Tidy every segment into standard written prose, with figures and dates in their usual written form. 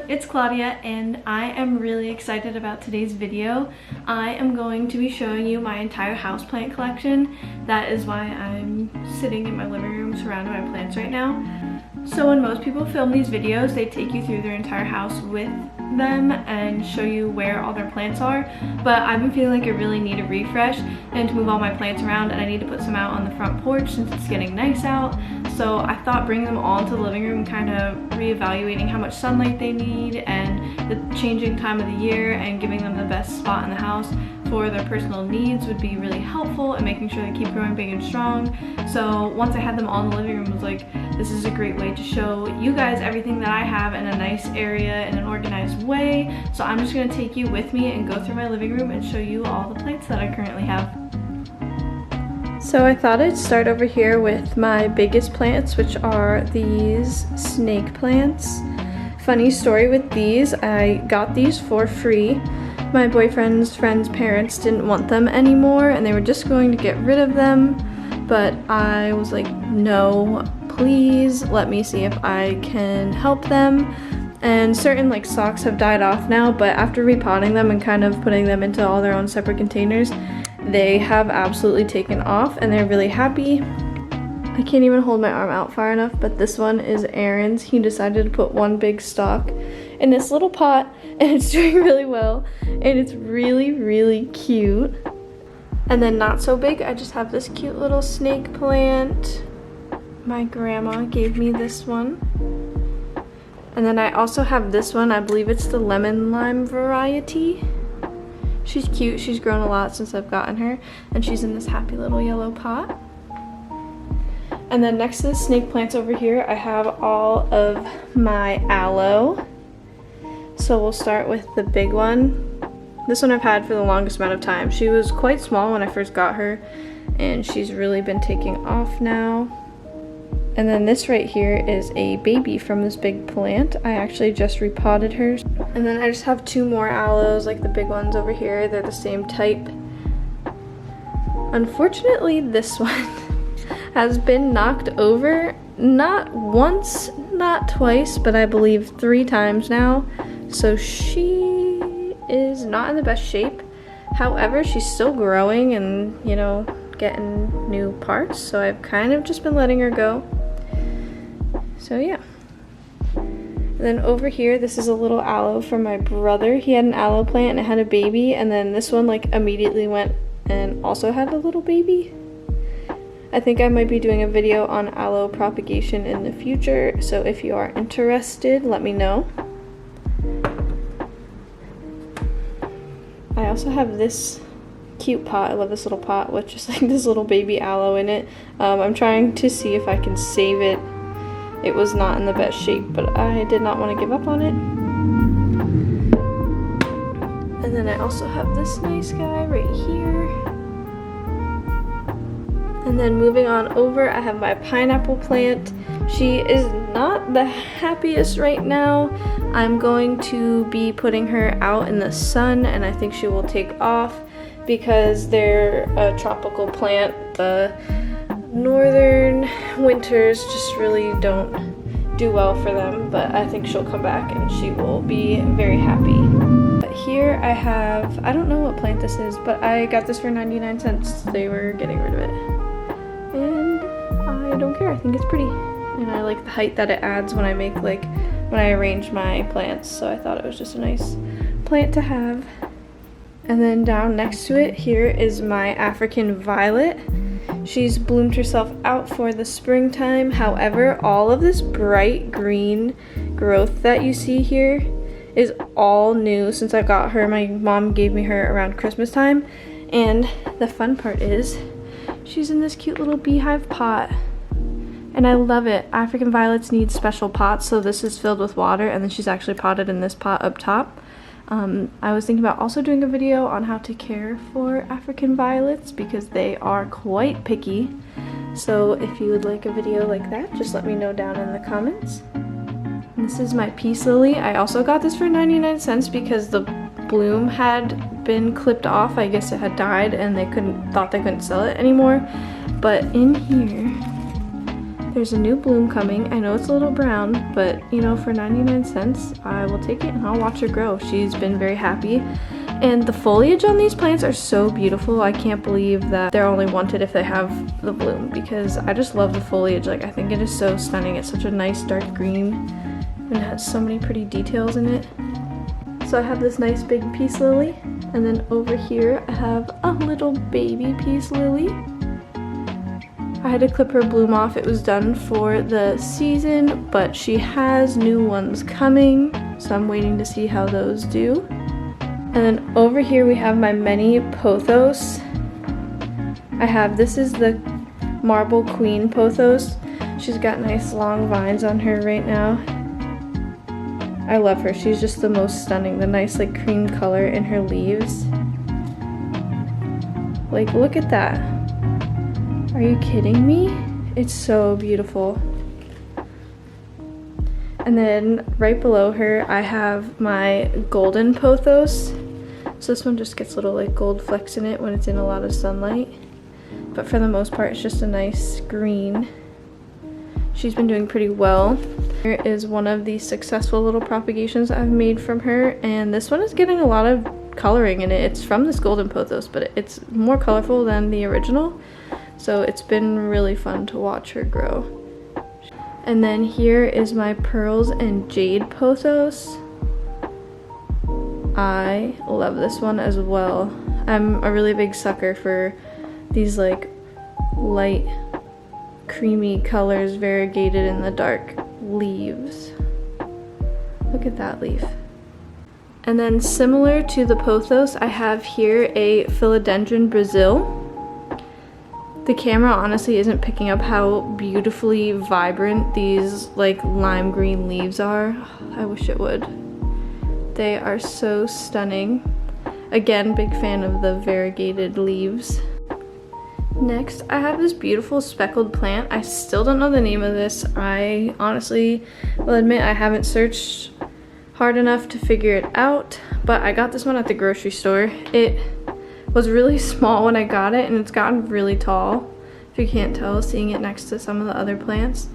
It's Claudia and I am really excited about today's video. I am going to be showing you my entire houseplant collection. That is why I'm sitting in my living room surrounded by plants right now. So when most people film these videos, they take you through their entire house with them and show you where all their plants are, but I've been feeling like I really need a refresh and to move all my plants around, and I need to put some out on the front porch since it's getting nice out. So I thought bringing them all into the living room, kind of reevaluating how much sunlight they need and the changing time of the year and giving them the best spot in the house for their personal needs would be really helpful, and making sure they keep growing big and strong. So once I had them all in the living room, I was like, this is a great way to show you guys everything that I have in a nice area in an organized way. So I'm just going to take you with me and go through my living room and show you all the plants that I currently have. So I thought I'd start over here with my biggest plants, which are these snake plants. Funny story with these, I got these for free. My boyfriend's friend's parents didn't want them anymore and they were just going to get rid of them, but I was like, no, please let me see if I can help them. And certain like stalks have died off now, but after repotting them and kind of putting them into all their own separate containers, they have absolutely taken off and they're really happy. I can't even hold my arm out far enough, but this one is Aaron's. He decided to put one big stalk in this little pot and it's doing really well and it's really, really cute. And then not so big, I just have this cute little snake plant. My grandma gave me this one. And then I also have this one, I believe it's the lemon lime variety. She's cute, she's grown a lot since I've gotten her, and she's in this happy little yellow pot. And then next to the snake plants over here, I have all of my aloe. So we'll start with the big one. This one I've had for the longest amount of time. She was quite small when I first got her, and she's really been taking off now. And then this right here is a baby from this big plant. I actually just repotted her. And then I just have two more aloes, like the big ones over here. They're the same type. Unfortunately, this one has been knocked over, not once, not twice, but I believe 3 times now. So she is not in the best shape. However, she's still growing and, you know, getting new parts. So I've kind of just been letting her go. So yeah. And then over here, this is a little aloe from my brother. He had an aloe plant and it had a baby, and then this one like immediately went and also had a little baby. I think I might be doing a video on aloe propagation in the future, so if you are interested, let me know. I also have this cute pot. I love this little pot with just like this little baby aloe in it. I'm trying to see if I can save it. It was not in the best shape, but I did not want to give up on it. And then I also have this nice guy right here. And then moving on over, I have my pineapple plant. She is not the happiest right now. I'm going to be putting her out in the sun, and I think she will take off because they're a tropical plant. The northern winters just really don't do well for them, but I think she'll come back and she will be very happy. But here I have, I don't know what plant this is, but I got this for 99 cents. They were getting rid of it. And I don't care, I think it's pretty. And I like the height that it adds when I when I arrange my plants, so I thought it was just a nice plant to have. And then down next to it, here is my African violet. She's bloomed herself out for the springtime. However, all of this bright green growth that you see here is all new since I got her. My mom gave me her around Christmas time. And the fun part is she's in this cute little beehive pot. And I love it. African violets need special pots, so this is filled with water, and then she's actually potted in this pot up top. I was thinking about also doing a video on how to care for African violets because they are quite picky. So if you would like a video like that, just let me know down in the comments. And this is my peace lily. I also got this for 99 cents because the bloom had been clipped off. I guess it had died and they thought they couldn't sell it anymore. But in here, there's a new bloom coming. I know it's a little brown, but you know, for 99 cents, I will take it and I'll watch her grow. She's been very happy. And the foliage on these plants are so beautiful. I can't believe that they're only wanted if they have the bloom because I just love the foliage. Like, I think it is so stunning. It's such a nice dark green and it has so many pretty details in it. So I have this nice big peace lily, and then over here I have a little baby peace lily. I had to clip her bloom off. It was done for the season, but she has new ones coming, so I'm waiting to see how those do. And then over here we have my mini Pothos. This is the Marble Queen Pothos. She's got nice long vines on her right now. I love her. She's just the most stunning. The nice like cream color in her leaves. Like, look at that. Are you kidding me? It's so beautiful. And then right below her, I have my golden Pothos. So this one just gets little like gold flecks in it when it's in a lot of sunlight. But for the most part, it's just a nice green. She's been doing pretty well. Here is one of the successful little propagations I've made from her. And this one is getting a lot of coloring in it. It's from this golden Pothos, but it's more colorful than the original. So it's been really fun to watch her grow. And then here is my Pearls and Jade Pothos. I love this one as well. I'm a really big sucker for these like light creamy colors variegated in the dark leaves. Look at that leaf. And then similar to the Pothos, I have here a Philodendron Brazil. The camera honestly isn't picking up how beautifully vibrant these like lime green leaves are. I wish it would. They are so stunning. Again, big fan of the variegated leaves. Next, I have this beautiful speckled plant. I still don't know the name of this. I honestly will admit I haven't searched hard enough to figure it out, but I got this one at the grocery store. It was really small when I got it and it's gotten really tall, if you can't tell seeing it next to some of the other plants.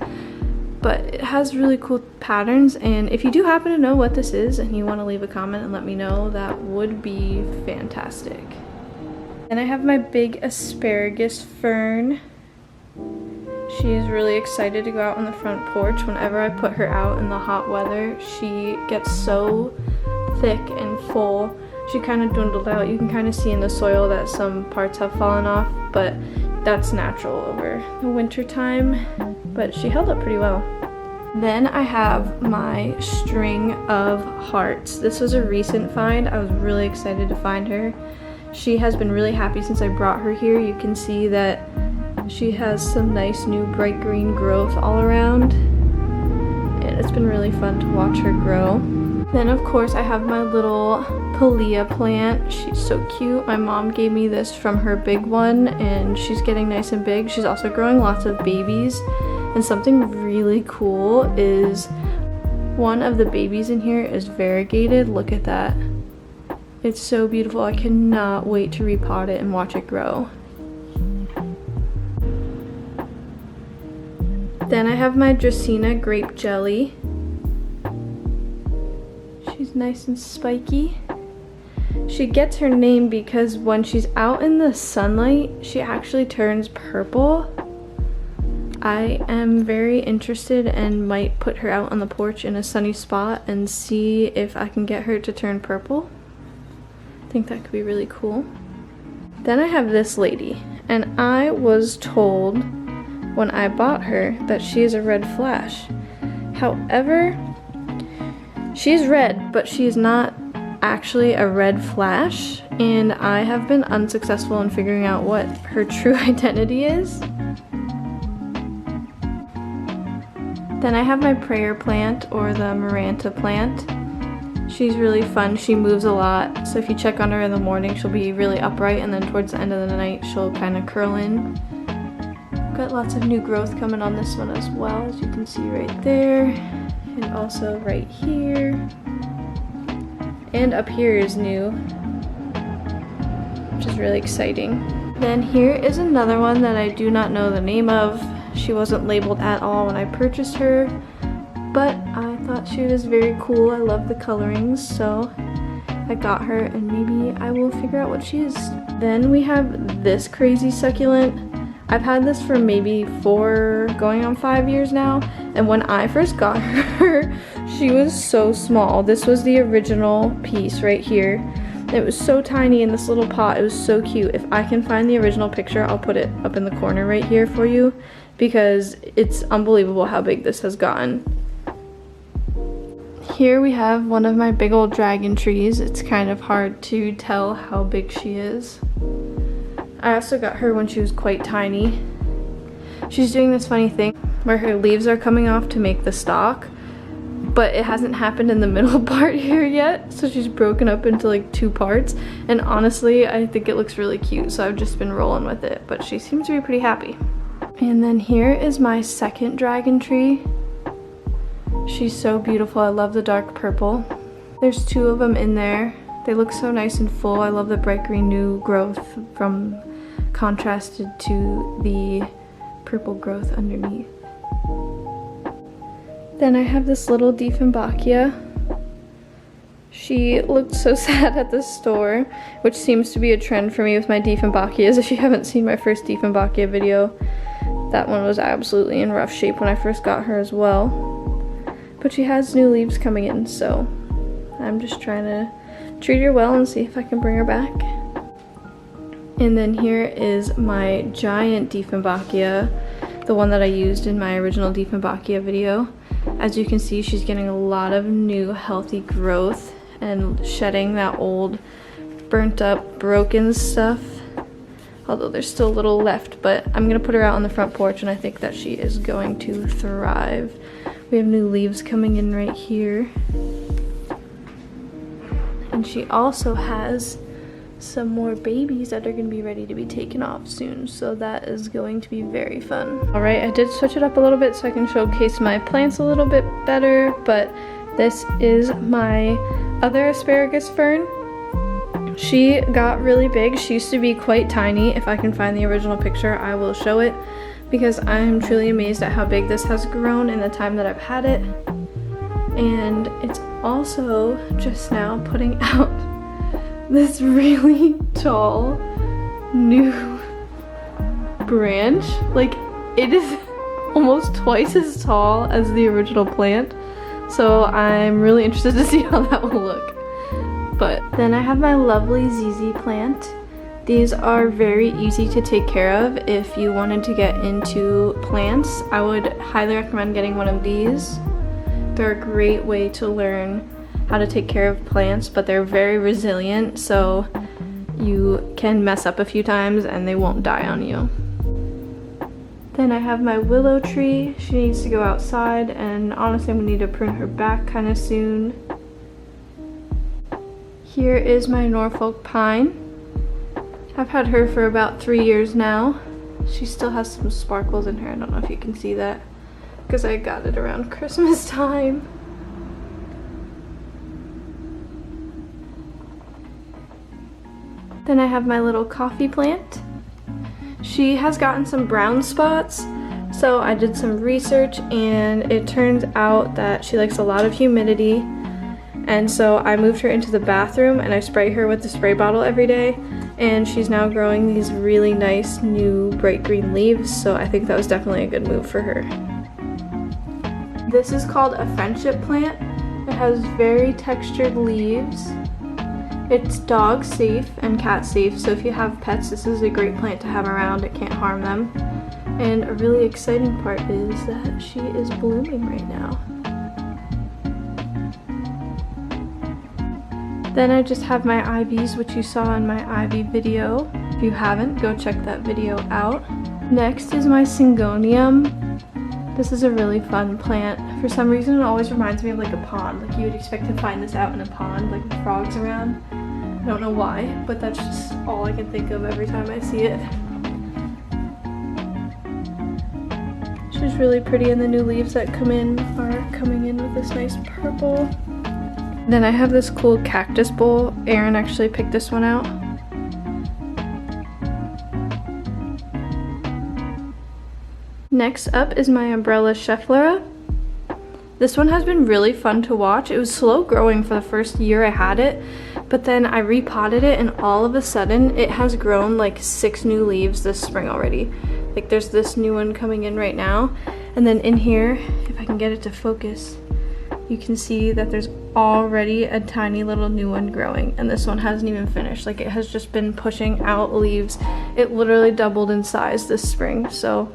But it has really cool patterns, and if you do happen to know what this is and you want to leave a comment and let me know, that would be fantastic. And I have my big Asparagus Fern. She is really excited to go out on the front porch. Whenever I put her out in the hot weather, she gets so thick and full. She kind of dwindled out. You can kind of see in the soil that some parts have fallen off, but that's natural over the winter time. But she held up pretty well. Then I have my string of hearts. This was a recent find. I was really excited to find her. She has been really happy since I brought her here. You can see that she has some nice new bright green growth all around. And it's been really fun to watch her grow. Then of course I have my little Pelea plant. She's so cute. My mom gave me this from her big one and she's getting nice and big. She's also growing lots of babies. And something really cool is one of the babies in here is variegated. Look at that. It's so beautiful. I cannot wait to repot it and watch it grow. Then I have my Dracaena grape jelly. She's nice and spiky. She gets her name because when she's out in the sunlight, she actually turns purple. I am very interested and might put her out on the porch in a sunny spot and see if I can get her to turn purple. I think that could be really cool. Then I have this lady, and I was told when I bought her that she is a red flash. However, she's red, but she's not actually a red flash, and I have been unsuccessful in figuring out what her true identity is. Then I have my prayer plant, or the Maranta plant. She's really fun. She moves a lot. So if you check on her in the morning, she'll be really upright, and then towards the end of the night, she'll kind of curl in. Got lots of new growth coming on this one as well, as you can see right there. And also right here. And up here is new, which is really exciting. Then here is another one that I do not know the name of. She wasn't labeled at all when I purchased her, but I thought she was very cool. I love the colorings, so I got her, and maybe I will figure out what she is. Then we have this crazy succulent. I've had this for maybe 4 going on 5 years now, and when I first got her, she was so small. This was the original piece right here. It was so tiny in this little pot. It was so cute. If I can find the original picture, I'll put it up in the corner right here for you, because it's unbelievable how big this has gotten. Here we have one of my big old dragon trees. It's kind of hard to tell how big she is. I also got her when she was quite tiny. She's doing this funny thing where her leaves are coming off to make the stalk, but it hasn't happened in the middle part here yet, so she's broken up into like 2 parts, and honestly I think it looks really cute, so I've just been rolling with it, but she seems to be pretty happy. And then here is my second dragon tree. She's so beautiful. I love the dark purple. There's 2 of them in there. They look so nice and full. I love the bright green new growth from contrasted to the purple growth underneath. Then I have this little Dieffenbachia. She looked so sad at the store, which seems to be a trend for me with my Dieffenbachias. If you haven't seen my first Dieffenbachia video, that one was absolutely in rough shape when I first got her as well. But she has new leaves coming in, so I'm just trying to treat her well and see if I can bring her back. And then here is my giant Dieffenbachia, the one that I used in my original Dieffenbachia video. As you can see, she's getting a lot of new healthy growth and shedding that old burnt up broken stuff, although there's still a little left. But I'm gonna put her out on the front porch, and I think that she is going to thrive. We have new leaves coming in right here, and she also has some more babies that are going to be ready to be taken off soon, so that is going to be very fun. Alright, I did switch it up a little bit so I can showcase my plants a little bit better, but this is my other Asparagus Fern. She got really big. She used to be quite tiny. If I can find the original picture, I will show it, because I am truly amazed at how big this has grown in the time that I've had it. And it's also just now putting out this really tall new branch. Like, it is almost twice as tall as the original plant, so I'm really interested to see how that will look. But then I have my lovely ZZ plant. These are very easy to take care of. If you wanted to get into plants, I would highly recommend getting one of these. They're a great way to learn how to take care of plants, but they're very resilient, so you can mess up a few times and they won't die on you. Then I have my Willow Tree. She needs to go outside, and honestly I'm gonna need to prune her back kind of soon. Here is my Norfolk Pine. I've had her for about 3 years now. She still has some sparkles in her. I don't know if you can see that, because I got it around Christmas time. Then I have my little coffee plant. She has gotten some brown spots, so I did some research, and it turns out that she likes a lot of humidity, and so I moved her into the bathroom and I spray her with the spray bottle every day, and she's now growing these really nice new bright green leaves, so I think that was definitely a good move for her. This is called a friendship plant. It has very textured leaves. It's dog safe and cat safe, so if you have pets, this is a great plant to have around. It can't harm them. And a really exciting part is that she is blooming right now. Then I just have my ivies, which you saw in my ivy video. If you haven't, go check that video out. Next is my syngonium. This is a really fun plant. For some reason it always reminds me of like a pond. Like you would expect to find this out in a pond, like with frogs around. I don't know why, but that's just all I can think of every time I see it. She's really pretty, and the new leaves that come in are coming in with this nice purple. Then I have this cool cactus bowl. Erin actually picked this one out. Next up is my umbrella Schefflera. This one has been really fun to watch. It was slow growing for the first year I had it, but then I repotted it and all of a sudden it has grown like 6 new leaves this spring already. Like there's this new one coming in right now, and then in here, if I can get it to focus, you can see that there's already a tiny little new one growing, and this one hasn't even finished. Like it has just been pushing out leaves. It literally doubled in size this spring, so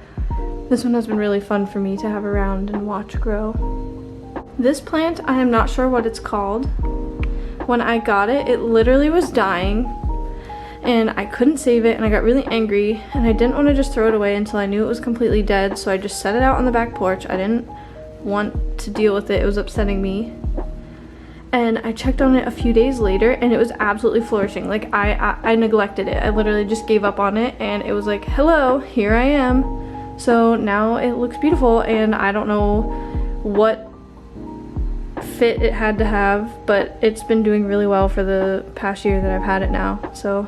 this one has been really fun for me to have around and watch grow. This plant, I am not sure what it's called. When I got it, it literally was dying and I couldn't save it, and I got really angry and I didn't want to just throw it away until I knew it was completely dead, so I just set it out on the back porch. I didn't want to deal with it. It was upsetting me. And I checked on it a few days later and it was absolutely flourishing. Like I neglected it. I literally just gave up on it, and it was like, hello, here I am. So now it looks beautiful, and I don't know what fit it had to have, but it's been doing really well for the past year that I've had it now. So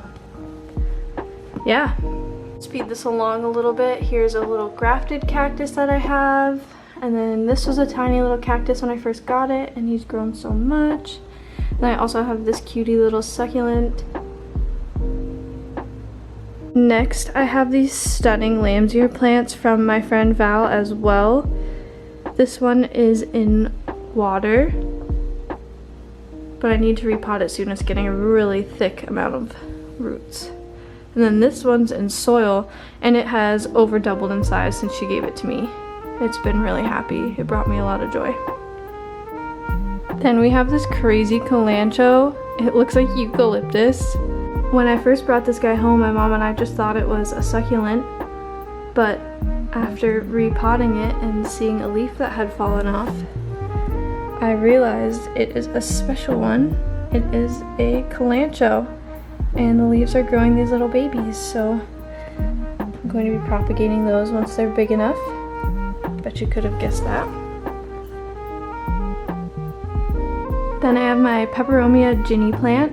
yeah, speed this along a little bit. Here's a little grafted cactus that I have, and then this was a tiny little cactus when I first got it, and he's grown so much. And I also have this cutie little succulent. Next, I have these stunning lamb's ear plants from my friend Val as well. This one is in water, but I need to repot it soon. It's getting a really thick amount of roots. And then this one's in soil, and it has over doubled in size since she gave it to me. It's been really happy. It brought me a lot of joy. Then we have this crazy Kalanchoe. It looks like eucalyptus. When I first brought this guy home, my mom and I just thought it was a succulent, but after repotting it and seeing a leaf that had fallen off, I realized it is a special one. It is a Kalanchoe, and the leaves are growing these little babies, so I'm going to be propagating those once they're big enough. Bet you could have guessed that. Then I have my Peperomia Ginny plant.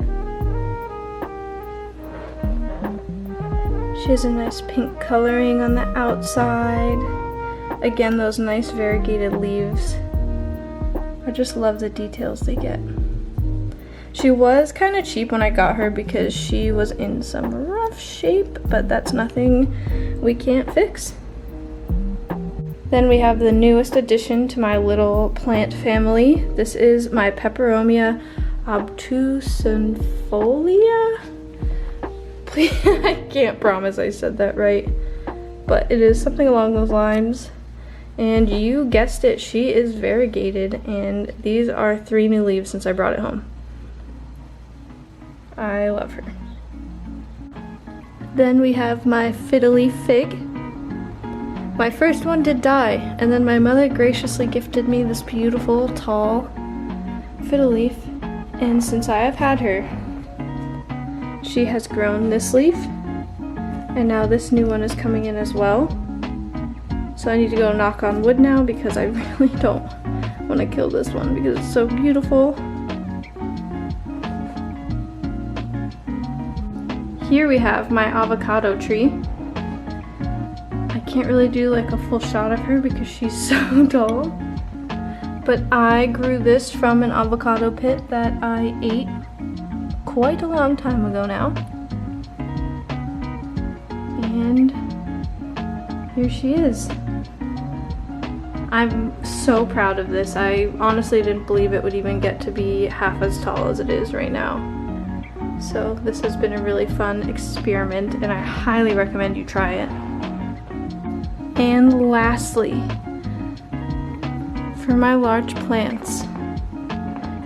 She has a nice pink coloring on the outside. Again, those nice variegated leaves. I just love the details they get. She was kind of cheap when I got her because she was in some rough shape, but that's nothing we can't fix. Then we have the newest addition to my little plant family. This is my Peperomia obtusifolia. I can't promise I said that right, but it is something along those lines. And you guessed it, she is variegated, and these are 3 new leaves since I brought it home. I love her. Then we have my fiddly fig. My first one did die, and then my mother graciously gifted me this beautiful, tall fiddle leaf, and since I have had her, she has grown this leaf, and now this new one is coming in as well. So I need to go knock on wood now because I really don't want to kill this one because it's so beautiful. Here we have my avocado tree. I can't really do like a full shot of her because she's so tall. But I grew this from an avocado pit that I ate quite a long time ago now. And here she is. I'm so proud of this. I honestly didn't believe it would even get to be half as tall as it is right now. So this has been a really fun experiment, and I highly recommend you try it. And lastly, for my large plants,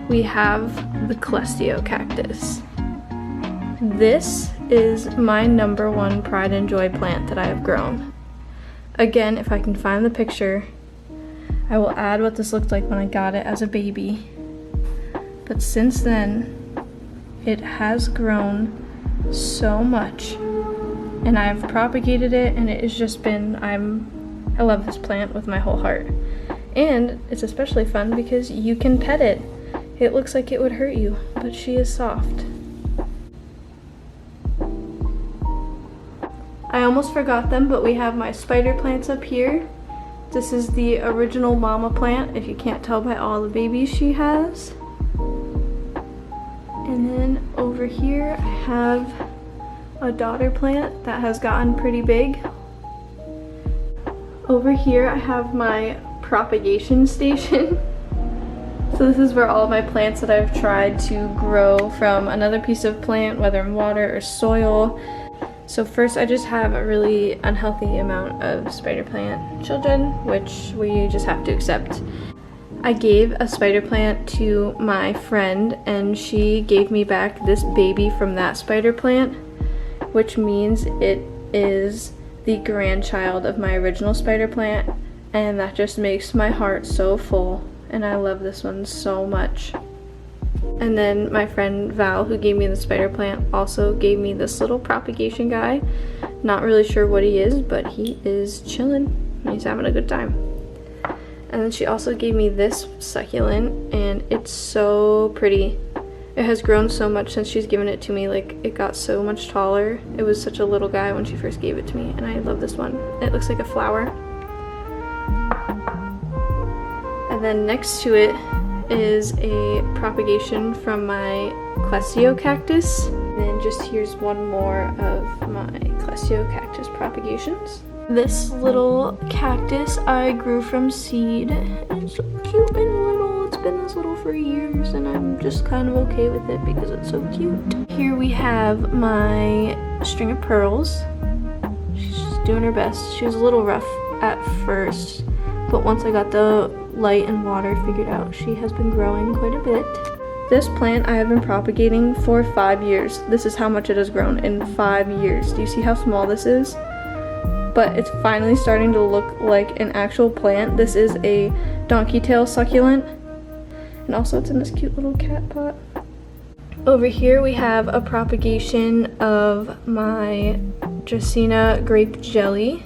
we have the Collectio Cactus. This is my #1 pride and joy plant that I have grown. Again, if I can find the picture, I will add what this looked like when I got it as a baby. But since then, it has grown so much. And I've propagated it, and it has just been, I love this plant with my whole heart. And it's especially fun because you can pet it. It looks like it would hurt you, but she is soft. I almost forgot them, but we have my spider plants up here. This is the original mama plant, if you can't tell by all the babies she has. And then over here I have a daughter plant that has gotten pretty big. Over here I have my propagation station. So this is where all of my plants that I've tried to grow from another piece of plant, whether in water or soil. So first I just have a really unhealthy amount of spider plant children, which we just have to accept. I gave a spider plant to my friend and she gave me back this baby from that spider plant, which means it is the grandchild of my original spider plant, and that just makes my heart so full, and I love this one so much. And then my friend Val, who gave me the spider plant, also gave me this little propagation guy. Not really sure what he is, but he is chilling and he's having a good time. And then she also gave me this succulent, and it's so pretty. It has grown so much since she's given it to me. Like, it got so much taller. It was such a little guy when she first gave it to me, and I love this one. It looks like a flower. And then next to it is a propagation from my Collectio Cactus. And then just here's one more of my Collectio Cactus propagations. This little cactus I grew from seed. It's so cute and little. It's been this little for years, and I'm just kind of okay with it because it's so cute. Here we have my string of pearls. She's just doing her best. She was a little rough at first, but once I got the light and water figured out, she has been growing quite a bit. This plant I have been propagating for 5 years. This is how much it has grown in 5 years. Do you see how small this is? But it's finally starting to look like an actual plant. This is a donkey tail succulent, and also it's in this cute little cat pot. Over here we have a propagation of my Dracaena grape jelly.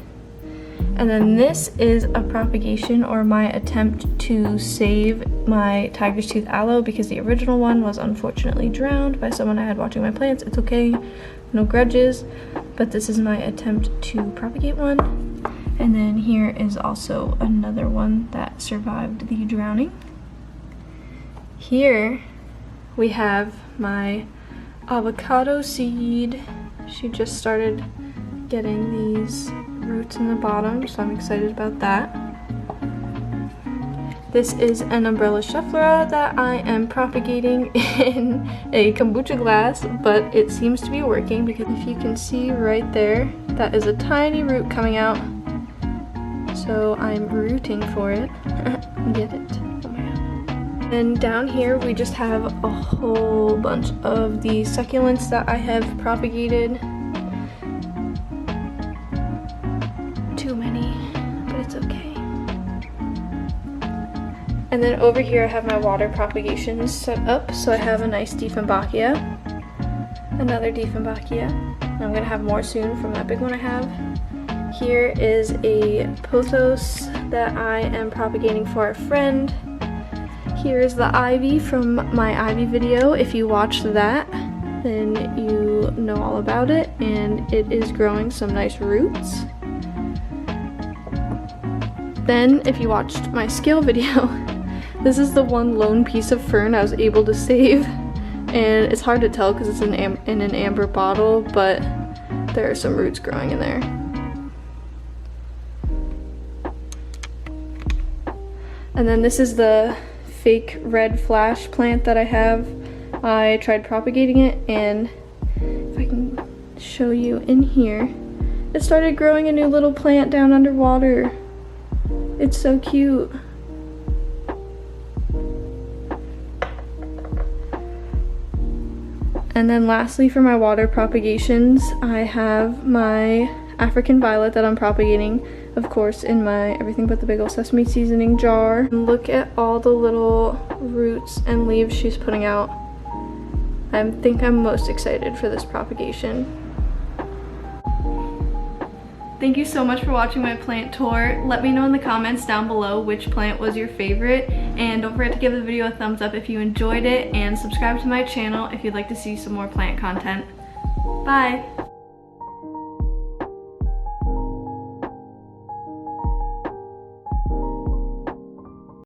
And then this is a propagation, or my attempt to save my tiger's tooth aloe, because the original one was unfortunately drowned by someone I had watching my plants. It's okay, no grudges, but this is my attempt to propagate one. And then here is also another one that survived the drowning. Here we have my Avocado Seed. She just started getting these roots in the bottom, so I'm excited about that. This is an umbrella schefflera that I am propagating in a kombucha glass, but it seems to be working because if you can see right there, that is a tiny root coming out. So I'm rooting for it. Get it? Oh my god. And down here we just have a whole bunch of the succulents that I have propagated. Too many, but it's okay. And then over here I have my water propagations set up. So I have a nice Dieffenbachia, another Dieffenbachia, and I'm gonna have more soon from that big one I have. Here is a Pothos that I am propagating for a friend. Here is the ivy from my ivy video. If you watched that, then you know all about it, and it is growing some nice roots. Then, if you watched my scale video, this is the one lone piece of fern I was able to save, and it's hard to tell because it's in an amber bottle, but there are some roots growing in there. And then this is the fake red flash plant that I have. I tried propagating it, and if I can show you in here, it started growing a new little plant down underwater. It's so cute. And then lastly, for my water propagations, I have my African violet that I'm propagating, of course, in my Everything But the Big Ol' Sesame seasoning jar. And look at all the little roots and leaves she's putting out. I think I'm most excited for this propagation. Thank you so much for watching my plant tour. Let me know in the comments down below which plant was your favorite, and don't forget to give the video a thumbs up if you enjoyed it, and subscribe to my channel if you'd like to see some more plant content. Bye!